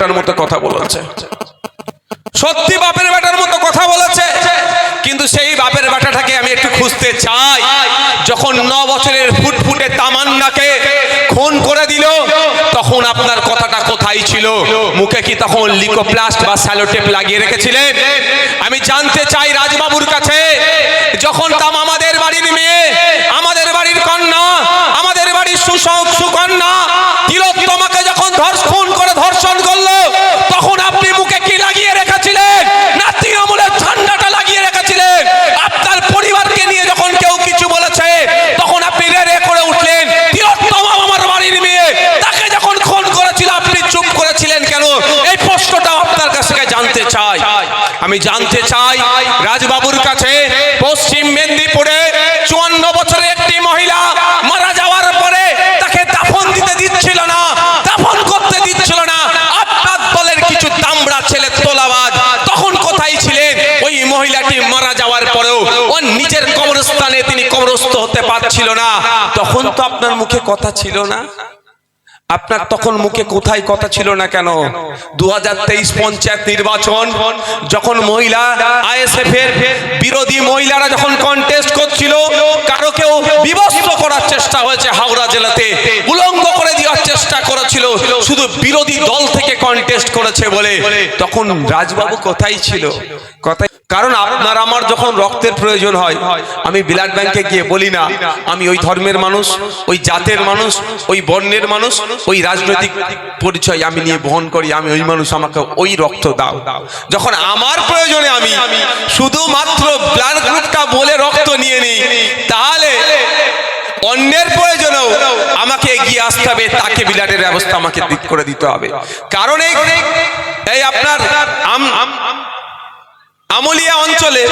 Better মতো কথা বলেছে, সত্যি বাপের বেটার মতো কথা বলেছে। কিন্তু সেই বাপের বেটাটাকে আমি একটু খুঁজতে চাই। যখন 9 বছরের ফুটফুটে তামান্নাকে খুন করে দিল, তখন আপনার কথাটা কোথায় ছিল? মুখে কি তখন লিকোপ্লাস্ট বা স্যালোটেপ লাগিয়ে রেখেছিলেন? আমি জানতে চাই রাজবাবুর কাছে, যখন তাম আমাদের বাড়ির মেয়ে, আমাদের বাড়ির কন্যা, আমাদের বাড়ির সুকন্যা তিলোত্তমাকে যখন খুন করে ধর্ষণ করলো, তখন আপনি মুখে কি লাগিয়ে রেখেছিলেন? না তৃণমূলের ঝান্ডাটা লাগিয়ে রেখেছিলেন? আপনার পরিবারকে নিয়ে যখন কেউ কিছু বলেছে, তখন আপনি রে করে উঠলেন। তিলোত্তমা আমার বাড়ির মেয়ে, তাকে যখন খুন করেছিল আপনি চুপ করেছিলেন কেন? এই প্রশ্নটাও আপনার কাছ থেকে জানতে চাই। আমি জানতে চাই রাজবাবুর কাছে, পশ্চিম মেদিনীপুরে 54 বছরের একটি মহিলা মারা যাওয়ার পরে তাকে দাফন দিতে দিচ্ছিল না, দাফন করতে দিচ্ছিল না। আপনার দলের কিছু দামড়া ছেলে তোলাবাজ তখন কোথায় ছিলেন? ওই মহিলাটি মারা যাওয়ার পরেও ওর নিজের কবরস্থানে তিনি কবরস্থ হতে পারছিল না, তখন তো আপনার মুখে কথা ছিল না। আপনার তখন মুখে কোথায় কথা ছিল না কেন? 2023 পঞ্চায়েত নির্বাচন যখন মহিলা আইএসএফ এর বিরোধী মহিলারা যখন কন্টেস্ট করছিল, কারো কেউ বিভস্ত করার চেষ্টা হয়েছে হাওড়া জেলাতে, উলঙ্গ করে দেওয়ার চেষ্টা করেছিল, শুধু বিরোধী দল থেকে কন্টেস্ট করেছে বলে। তখন রাজবাবু কোথায় ছিল? কোথায়? কারণ আপনার আমার যখন রক্তের প্রয়োজন হয়, আমি ব্লাড ব্যাংকে গিয়ে বলি না আমি ওই ধর্মের মানুষ, ওই জাতের মানুষ, ওই বর্ণের মানুষ, ওই রাজনৈতিক পরিচয় আমি নিয়ে বহন করি, আমি ওই মানুষ, আমাকে ওই রক্ত দাও। যখন আমার প্রয়োজনে আমি শুধুমাত্র ব্লাড গ্রুপটা বলে রক্ত নিয়ে নিই, তাহলে অন্যের প্রয়োজনেও আমাকে এগিয়ে আসতে হবে, তাকে ব্লাডের ব্যবস্থা আমাকে দিক করে দিতে হবে। কারণ এই আপনার আমলিয়া অঞ্চলে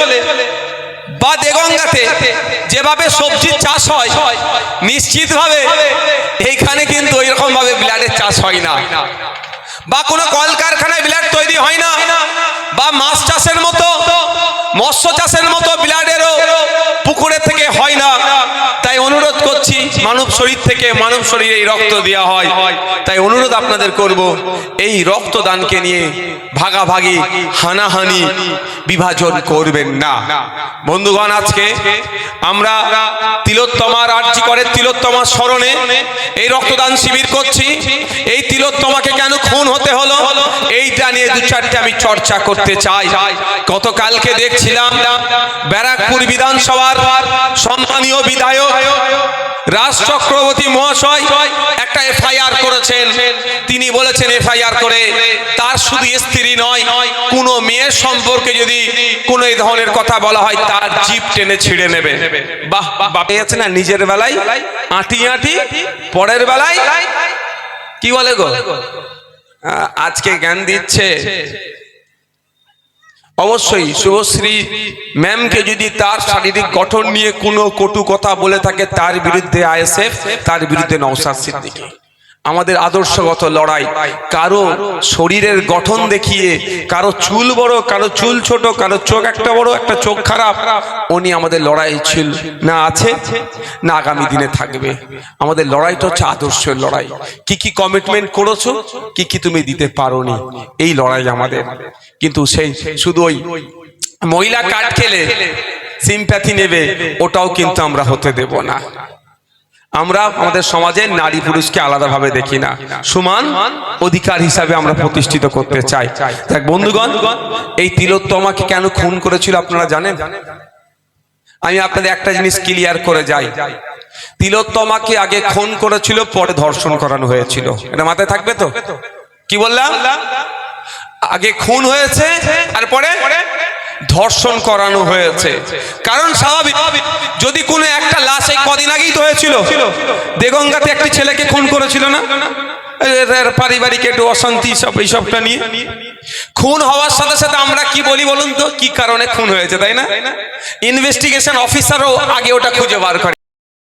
বা দেগঙ্গাতে যেভাবে সবজির চাষ হয়, নিশ্চিতভাবে এইখানে কিন্তু ওইরকম ভাবে ব্লাডের চাষ হয় না, বা কোনো কলকারখানায় ব্লাড তৈরি হয় না, বা মাছ চাষের মতো, মৎস্য চাষের মতো ব্লাডেরও পুকুরে থেকে হয় না। তাই অনুরোধ করছি, মানব শরীর থেকে মানব শরীরে এই রক্ত দেওয়া হয়, তাই অনুরোধ আপনাদের করব, এই রক্তদানকে নিয়ে ভাগাভাগি, হানাহানি, বিভাজন করবেন না। বন্ধুগণ, আজকে আমরা তিলোত্তমার আর্জি করে তিলোত্তমার স্মরণে এই রক্তদান শিবির করছি। এই তিলোত্তমাকে কেন খুন হতে হলো, এইটা নিয়ে 2-4টে আমি চর্চা করতে চাই। গতকালকে দেখছিলাম ব্যারাকপুর বিধানসভার সম্মানীয় বিধায়ক রাজ চক্রবর্তী মহাশয় একটা এফআইআর করেছেন। তিনি বলেছেন এফআইআর করে তার শুধু স্ত্রী নয়, কোনো মেয়ের সম্পর্কে যদি কোনো এই ধরনের কথা বলা হয় তার জিভ টেনে ছিঁড়ে নেবে। বাহ, বাপে আছে না, নিজের বেলায় আঁটি আঁটি, পরের বেলায় কি বলে গো, আজকে জ্ঞান দিচ্ছে। অবশ্যই শুভশ্রী ম্যামকে যদি তার শারীরিক গঠন নিয়ে কোনো কটু কথা বলে থাকে, তার বিরুদ্ধে আইএসএফ, তার বিরুদ্ধে নওশাদ সিদ্দিকী। আমাদের আদর্শগত লড়াই। কারো শরীরের গঠন দেখিয়ে, কারো চুল বড়, কারো চুল ছোট, কারো চোখ একটা বড়, একটা চোখ খারাপ, উনি আমাদের লড়াই ছিল না, আছে না, আগামী দিনে থাকবে। আমাদের লড়াইটা হচ্ছে আদর্শের লড়াই। কি কি কমিটমেন্ট করেছো, কি কি তুমি দিতে পারোনি, এই লড়াই আমাদের। কিন্তু সেই শুধু ওই মহিলা কার্ড খেলে সিম্প্যাথি নেবে, ওটাও কিন্তু আমরা হতে দেব না। আমরা আমাদের সমাজে নারী পুরুষকে আলাদাভাবে দেখি না, সমান অধিকার হিসাবে আমরা প্রতিষ্ঠিত করতে চাই। দেখ বন্ধুগণ, এই তিলোত্তমাকে কেন খুন করেছিল আপনারা জানেন? আমি আপনাদের একটা জিনিস ক্লিয়ার করে যাই। তিলোত্তমাকে আগে খুন করেছিল, পরে ধর্ষণ করানো হয়েছিল। এটা মাথায় থাকবে তো? কি বললাম? আগে খুন হয়েছে, তারপরে ধর্ষণ করানো হয়েছে। কারণ স্বাভাবিক, যদি কোনো একটা লাশ, এই কদিন আগেই তো হয়েছিল দেগঙ্গাতে, একটি ছেলেকে খুন করেছিল না, পারিবারিক একটু অশান্তি, সব এইসবটা নিয়ে খুন হওয়ার সাথে সাথে আমরা কি বলি বলুন তো, কি কারণে খুন হয়েছে, তাই না? ইনভেস্টিগেশন অফিসারও আগে ওটা খুঁজে বার করে।